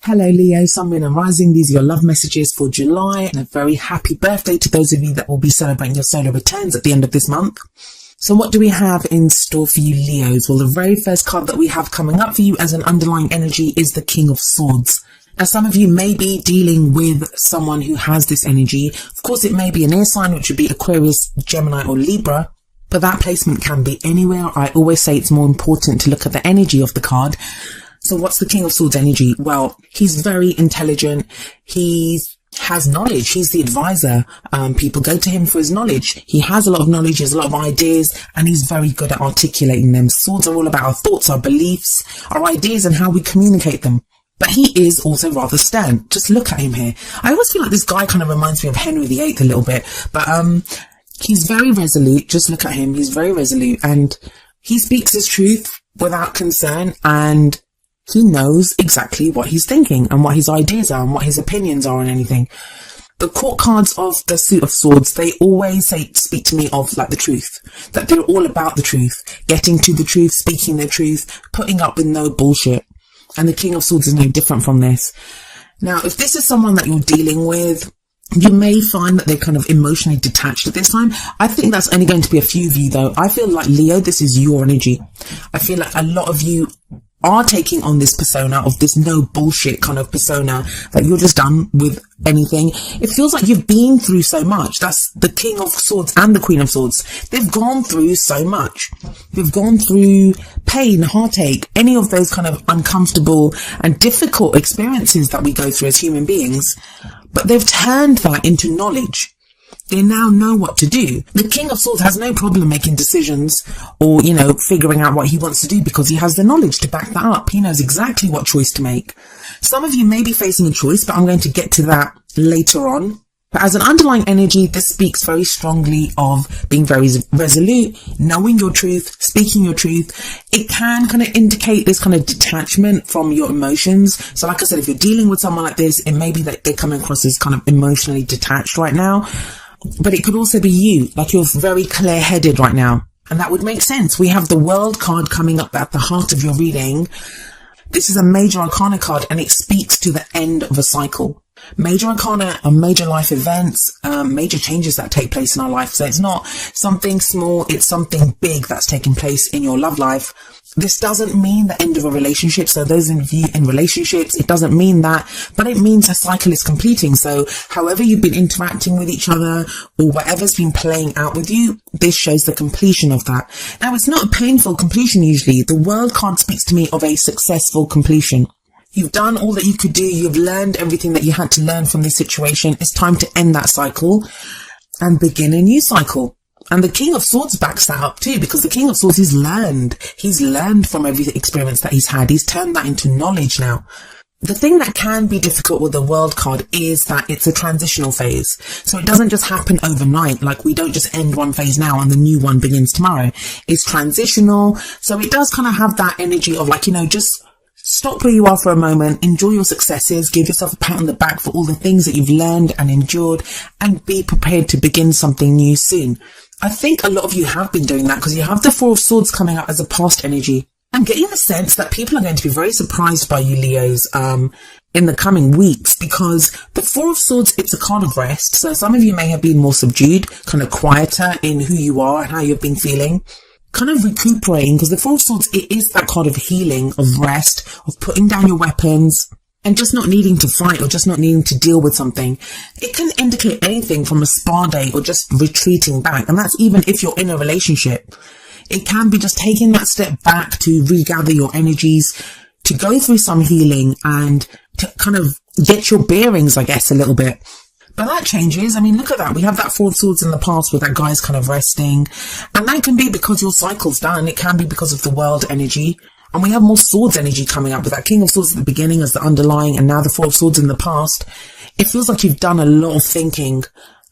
Hello Leo, Sun, Moon and Rising. These are your love messages for July, and a very happy birthday to those of you that will be celebrating your solar returns at the end of this month. So what do we have in store for you Leos? Well, the very first card that we have coming up for you as an underlying energy is the King of Swords. Now, some of you may be dealing with someone who has this energy. Of course, it may be an air sign, which would be Aquarius, Gemini or Libra, but that placement can be anywhere. I always say it's more important to look at the energy of the card. So what's the King of Swords energy? Well, he's very intelligent. He has knowledge. He's the advisor. People go to him for his knowledge. He has a lot of knowledge, he has a lot of ideas, and he's very good at articulating them. Swords are all about our thoughts, our beliefs, our ideas, and how we communicate them. But he is also rather stern. Just look at him here. I always feel like this guy kind of reminds me of Henry VIII a little bit. But he's very resolute. Just look at him. He's very resolute. And he speaks his truth without concern. And he knows exactly what he's thinking and what his ideas are and what his opinions are on anything. The court cards of the Suit of Swords, they always speak to me of like the truth, that they're all about the truth, getting to the truth, speaking the truth, putting up with no bullshit. And the King of Swords is no different from this. Now, if this is someone that you're dealing with, you may find that they're kind of emotionally detached at this time. I think that's only going to be a few of you though. I feel like Leo, this is your energy. I feel like a lot of you are taking on this persona of this no bullshit kind of persona, that you're just done with anything. It feels like you've been through so much. That's the King of Swords and the Queen of Swords. They've gone through so much. They've gone through pain, heartache, any of those kind of uncomfortable and difficult experiences that we go through as human beings. But they've turned that into knowledge. They now know what to do. The King of Swords has no problem making decisions or, figuring out what he wants to do because he has the knowledge to back that up. He knows exactly what choice to make. Some of you may be facing a choice, but I'm going to get to that later on. But as an underlying energy, this speaks very strongly of being very resolute, knowing your truth, speaking your truth. It can kind of indicate this kind of detachment from your emotions. So like I said, if you're dealing with someone like this, it may be that they're coming across as kind of emotionally detached right now. But it could also be you, like you're very clear-headed right now. And that would make sense. We have the World card coming up at the heart of your reading. This is a major arcana card and it speaks to the end of a cycle. Major arcana are major life events, major changes that take place in our life. So it's not something small, it's something big that's taking place in your love life. This doesn't mean the end of a relationship. So those of you in relationships, it doesn't mean that, but it means a cycle is completing. So however you've been interacting with each other or whatever's been playing out with you, this shows the completion of that. Now, it's not a painful completion usually. The World card speaks to me of a successful completion. You've done all that you could do. You've learned everything that you had to learn from this situation. It's time to end that cycle and begin a new cycle. And the King of Swords backs that up too, because the King of Swords, he's learned from every experience that he's had. He's turned that into knowledge now. The thing that can be difficult with the World card is that it's a transitional phase. So it doesn't just happen overnight. Like we don't just end one phase now and the new one begins tomorrow. It's transitional. So it does kind of have that energy of like, just stop where you are for a moment, enjoy your successes, give yourself a pat on the back for all the things that you've learned and endured, and be prepared to begin something new soon. I think a lot of you have been doing that because you have the Four of Swords coming out as a past energy. I'm getting the sense that people are going to be very surprised by you Leos in the coming weeks, because the Four of Swords, it's a card of rest. So some of you may have been more subdued, kind of quieter in who you are and how you've been feeling. Kind of recuperating, because the Four of Swords, it is that card of healing, of rest, of putting down your weapons and just not needing to fight or just not needing to deal with something. It can indicate anything from a spa day or just retreating back. And that's even if you're in a relationship. It can be just taking that step back to regather your energies, to go through some healing and to kind of get your bearings, I guess, a little bit. But that changes. I mean, look at that. We have that Four of Swords in the past where that guy's kind of resting. And that can be because your cycle's done. It can be because of the World energy. And we have more Swords energy coming up with that King of Swords at the beginning as the underlying, and now the Four of Swords in the past. It feels like you've done a lot of thinking.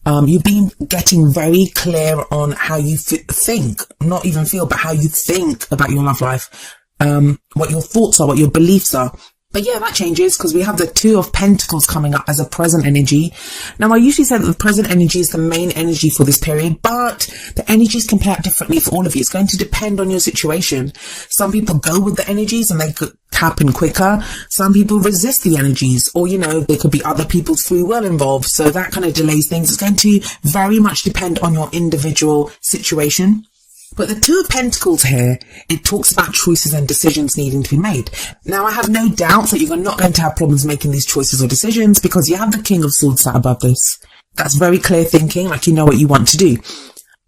You've been getting very clear on how you think, not even feel, but how you think about your love life. What your thoughts are, what your beliefs are. But yeah, that changes because we have the Two of Pentacles coming up as a present energy. Now, I usually say that the present energy is the main energy for this period, but the energies can play out differently for all of you. It's going to depend on your situation. Some people go with the energies and they could happen quicker. Some people resist the energies, or, you know, there could be other people's free will involved. So that kind of delays things. It's going to very much depend on your individual situation. But the Two of Pentacles here, it talks about choices and decisions needing to be made. Now, I have no doubt that you're not going to have problems making these choices or decisions because you have the King of Swords sat above this. That's very clear thinking, like you know what you want to do.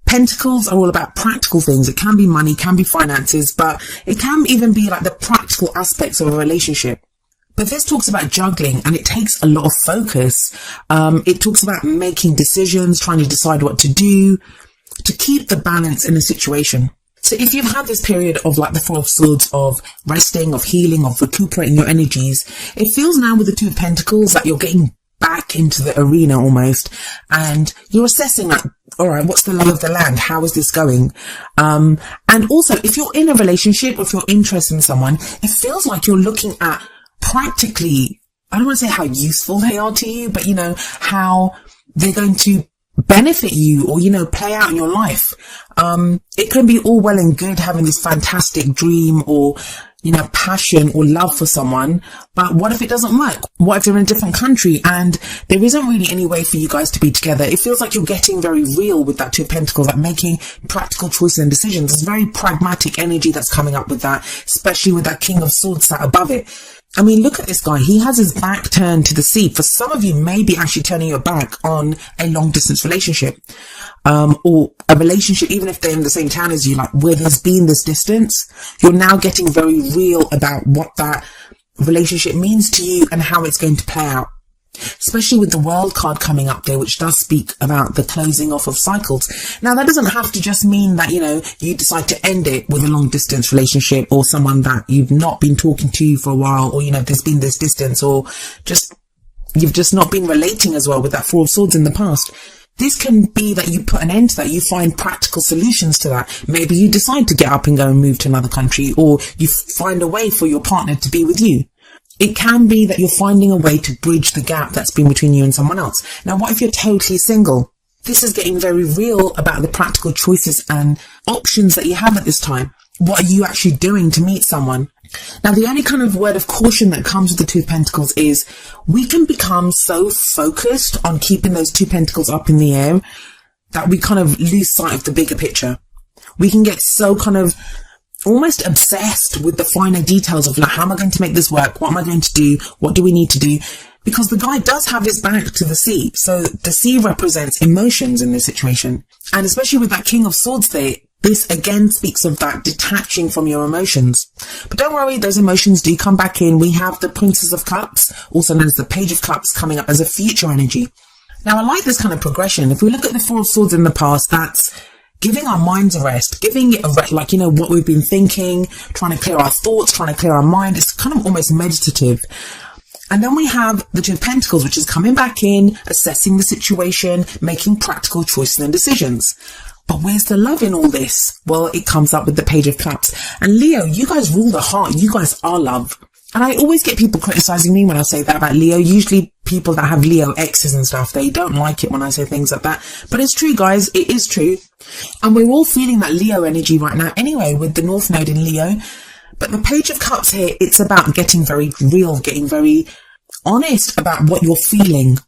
Pentacles are all about practical things. It can be money, can be finances, but it can even be like the practical aspects of a relationship. But this talks about juggling, and it takes a lot of focus. It talks about making decisions, trying to decide what to do, to keep the balance in a situation. So if you've had this period of like the Four of Swords, of resting, of healing, of recuperating your energies, it feels now with the Two of Pentacles that you're getting back into the arena almost, and you're assessing like, all right, what's the lay of the land? How is this going? And also, if you're in a relationship, or if you're interested in someone, it feels like you're looking at practically, I don't want to say how useful they are to you, but you know, how they're going to benefit you or, you know, play out in your life. It can be all well and good having this fantastic dream or, you know, passion or love for someone, but what if it doesn't work? What if they're in a different country and there isn't really any way for you guys to be together? It feels like you're getting very real with that Two of Pentacles, like making practical choices and decisions. There's very pragmatic energy that's coming up with that, especially with that King of Swords sat above it. I mean, look at this guy. He has his back turned to the sea. For some of you, maybe actually turning your back on a long distance relationship, or a relationship, even if they're in the same town as you, like where there's been this distance, you're now getting very real about what that relationship means to you and how it's going to play out. Especially with the World card coming up there, which does speak about the closing off of cycles. Now, that doesn't have to just mean that, you know, you decide to end it with a long distance relationship or someone that you've not been talking to for a while, or, you know, there's been this distance, or just, you've just not been relating as well with that Four of Swords in the past. This can be that you put an end to that, you find practical solutions to that. Maybe you decide to get up and go and move to another country, or you find a way for your partner to be with you. It can be that you're finding a way to bridge the gap that's been between you and someone else. Now, what if you're totally single? This is getting very real about the practical choices and options that you have at this time. What are you actually doing to meet someone? Now, the only kind of word of caution that comes with the Two of Pentacles is we can become so focused on keeping those Two Pentacles up in the air that we kind of lose sight of the bigger picture. We can get so kind of almost obsessed with the finer details of like, how am I going to make this work? What am I going to do? What do we need to do? Because the guy does have his back to the sea. So the sea represents emotions in this situation. And especially with that King of Swords there, this again speaks of that detaching from your emotions. But don't worry, those emotions do come back in. We have the Princess of Cups, also known as the Page of Cups, coming up as a future energy. Now, I like this kind of progression. If we look at the Four of Swords in the past, that's giving our minds a rest, giving it a rest, like, you know, what we've been thinking, trying to clear our thoughts, trying to clear our mind. It's kind of almost meditative. And then we have the Two of Pentacles, which is coming back in, assessing the situation, making practical choices and decisions. But where's the love in all this? Well, it comes up with the Page of Cups. And Leo, you guys rule the heart. You guys are love. And I always get people criticizing me when I say that about Leo. Usually people that have Leo exes and stuff, they don't like it when I say things like that. But it's true, guys. It is true. And we're all feeling that Leo energy right now anyway, with the North Node in Leo. But the Page of Cups here, it's about getting very real, getting very honest about what you're feeling.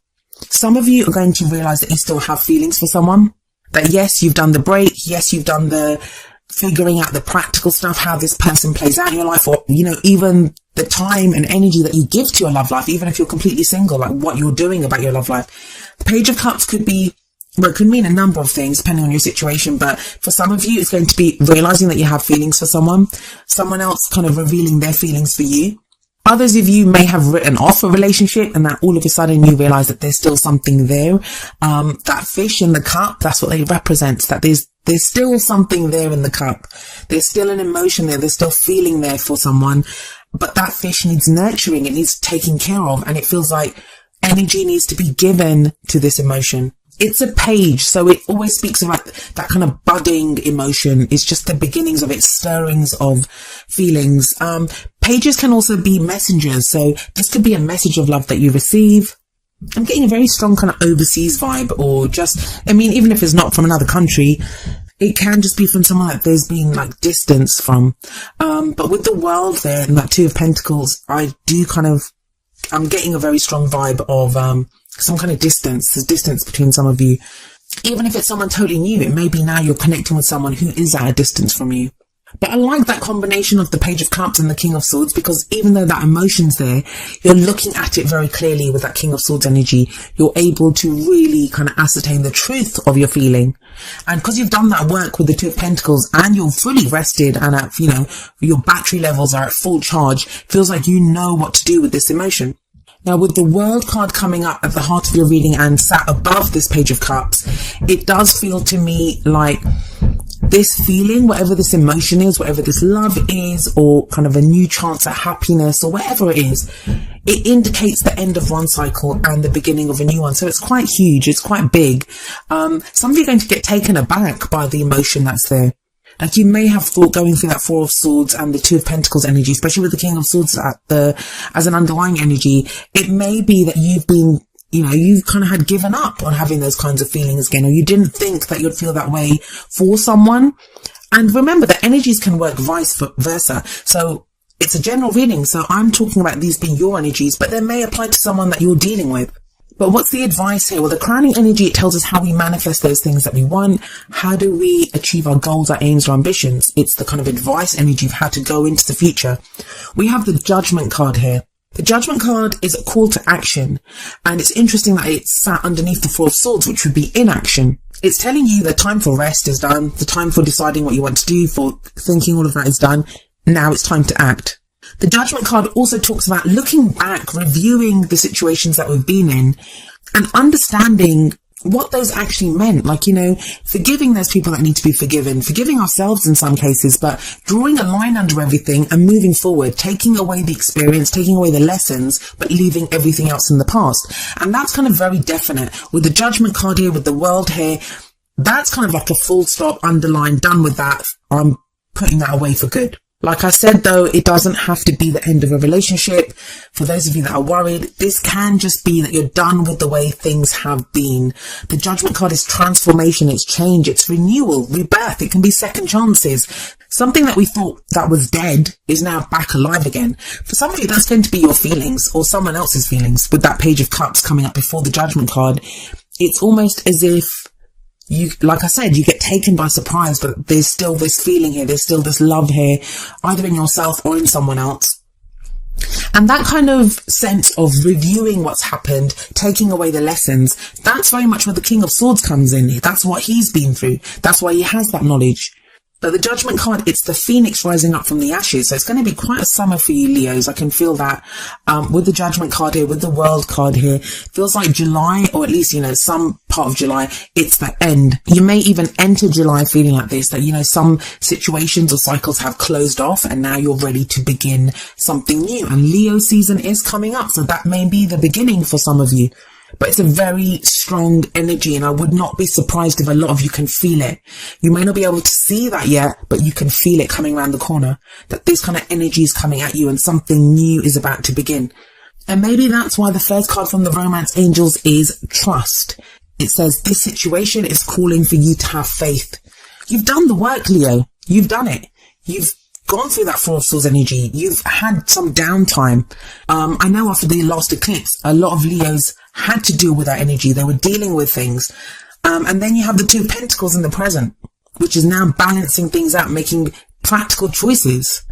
Some of you are going to realize that you still have feelings for someone. That yes, you've done the break. Yes, you've done the figuring out the practical stuff, how this person plays out in your life, or, you know, even the time and energy that you give to your love life, even if you're completely single, like what you're doing about your love life. The Page of Cups could be, well, it could mean a number of things depending on your situation, but for some of you, it's going to be realizing that you have feelings for someone else kind of revealing their feelings for you. Others of you may have written off a relationship and that all of a sudden you realize that there's still something there. That fish in the cup, that's what they represent, that there's still something there in the cup. There's still an emotion there. There's still feeling there for someone, but that fish needs nurturing. It needs taking care of. And it feels like energy needs to be given to this emotion. It's a page, so it always speaks of like that kind of budding emotion. It's just the beginnings of its stirrings of feelings. Pages can also be messengers, so this could be a message of love that you receive. I'm getting a very strong kind of overseas vibe, or just, I mean, even if it's not from another country, it can just be from someone that there's been like distance from. But with the World there and that Two of Pentacles, I'm getting a very strong vibe of some kind of distance. There's distance between some of you. Even if it's someone totally new, it may be now you're connecting with someone who is at a distance from you. But I like that combination of the Page of Cups and the King of Swords, because even though that emotion's there, you're looking at it very clearly with that King of Swords energy. You're able to really kind of ascertain the truth of your feeling. And because you've done that work with the Two of Pentacles and you're fully rested and at, you know, your battery levels are at full charge, feels like you know what to do with this emotion. Now, with the World card coming up at the heart of your reading and sat above this Page of Cups, it does feel to me like this feeling, whatever this emotion is, whatever this love is, or kind of a new chance at happiness, or whatever it is, it indicates the end of one cycle and the beginning of a new one. So it's quite huge. It's quite big. Some of you are going to get taken aback by the emotion that's there. Like, you may have thought, going through that Four of Swords and the Two of Pentacles energy, especially with the King of Swords as an underlying energy, it may be that you've been, you know, you've kind of had given up on having those kinds of feelings again, or you didn't think that you'd feel that way for someone. And remember that energies can work vice versa. So it's a general reading. So I'm talking about these being your energies, but they may apply to someone that you're dealing with. But what's the advice here? Well, the crowning energy, it tells us how we manifest those things that we want. How do we achieve our goals, our aims, our ambitions? It's the kind of advice energy of how to go into the future. We have the Judgment card here. The Judgment card is a call to action. And it's interesting that it's sat underneath the Four of Swords, which would be inaction. It's telling you the time for rest is done. The time for deciding what you want to do, for thinking, all of that is done. Now it's time to act. The Judgment card also talks about looking back, reviewing the situations that we've been in, and understanding what those actually meant. Like, you know, forgiving those people that need to be forgiven, forgiving ourselves in some cases, but drawing a line under everything and moving forward, taking away the experience, taking away the lessons, but leaving everything else in the past. And that's kind of very definite. With the Judgment card here, with the World here, that's kind of like a full stop, underline, done with that. I'm putting that away for good. Like I said, though, it doesn't have to be the end of a relationship. For those of you that are worried, this can just be that you're done with the way things have been. The Judgment card is transformation, it's change, it's renewal, rebirth. It can be second chances. Something that we thought that was dead is now back alive again. For some of you, that's going to be your feelings or someone else's feelings. With that Page of Cups coming up before the Judgment card, it's almost as if you, like I said, you get taken by surprise, but there's still this feeling here. There's still this love here, either in yourself or in someone else. And that kind of sense of reviewing what's happened, taking away the lessons, that's very much where the King of Swords comes in. That's what he's been through. That's why he has that knowledge. But the Judgment card, it's the phoenix rising up from the ashes. So it's going to be quite a summer for you, Leos. I can feel that. With the Judgment card here, with the World card here, it feels like July, or at least, you know, some part of July, it's the end. You may even enter July feeling like this, that, you know, some situations or cycles have closed off and now you're ready to begin something new. And Leo season is coming up. So that may be the beginning for some of you. But it's a very strong energy, and I would not be surprised if a lot of you can feel it. You may not be able to see that yet, but you can feel it coming around the corner, that this kind of energy is coming at you and something new is about to begin. And maybe that's why the first card from the Romance Angels is trust. It says this situation is calling for you to have faith. You've done the work, Leo. You've done it. You've gone through that Four of Swords energy. You've had some downtime. I know after the last eclipse, a lot of Leos had to deal with that energy. They were dealing with things. And then you have the Two of Pentacles in the present, which is now balancing things out, making practical choices.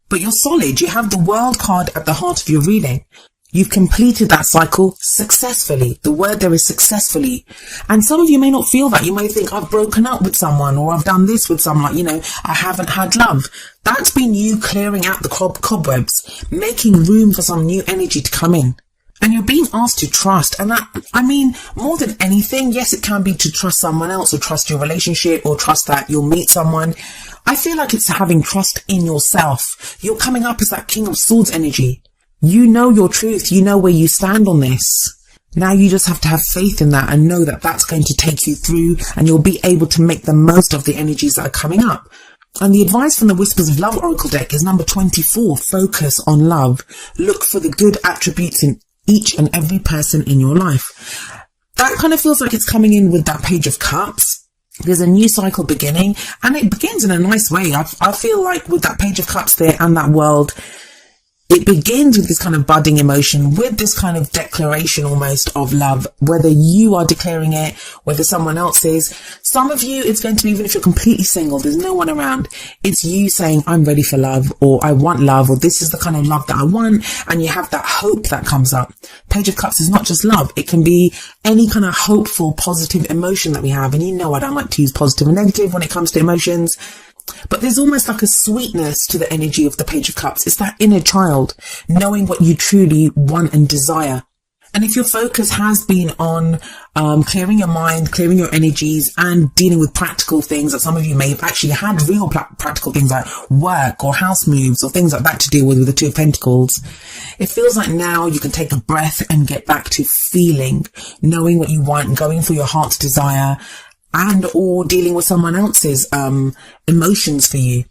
But you're solid. You have the World card at the heart of your reading. You've completed that cycle successfully. The word there is successfully. And some of you may not feel that. You may think, I've broken up with someone, or I've done this with someone, like, you know, I haven't had love. That's been you clearing out the cobwebs, making room for some new energy to come in. And you're being asked to trust. And that, I mean, more than anything, yes, it can be to trust someone else, or trust your relationship, or trust that you'll meet someone. I feel like it's having trust in yourself. You're coming up as that King of Swords energy. You know your truth. You know where you stand on this. Now you just have to have faith in that and know that that's going to take you through, and you'll be able to make the most of the energies that are coming up. And the advice from the Whispers of Love Oracle deck is number 24, focus on love. Look for the good attributes in each and every person in your life. That kind of feels like it's coming in with that Page of Cups. There's a new cycle beginning, and it begins in a nice way. I feel like with that Page of Cups there and that World, it begins with this kind of budding emotion, with this kind of declaration almost of love, whether you are declaring it, whether someone else is. Some of you, it's going to be, even if you're completely single, there's no one around, it's you saying, I'm ready for love, or I want love, or this is the kind of love that I want, and you have that hope that comes up. Page of Cups is not just love, it can be any kind of hopeful, positive emotion that we have. And you know I don't like to use positive and negative when it comes to emotions. But there's almost like a sweetness to the energy of the Page of Cups. It's that inner child, knowing what you truly want and desire. And if your focus has been on clearing your mind, clearing your energies, and dealing with practical things, that some of you may have actually had real practical things like work or house moves or things like that to deal with the Two of Pentacles, it feels like now you can take a breath and get back to feeling, knowing what you want, going for your heart's desire, and or dealing with someone else's emotions for you.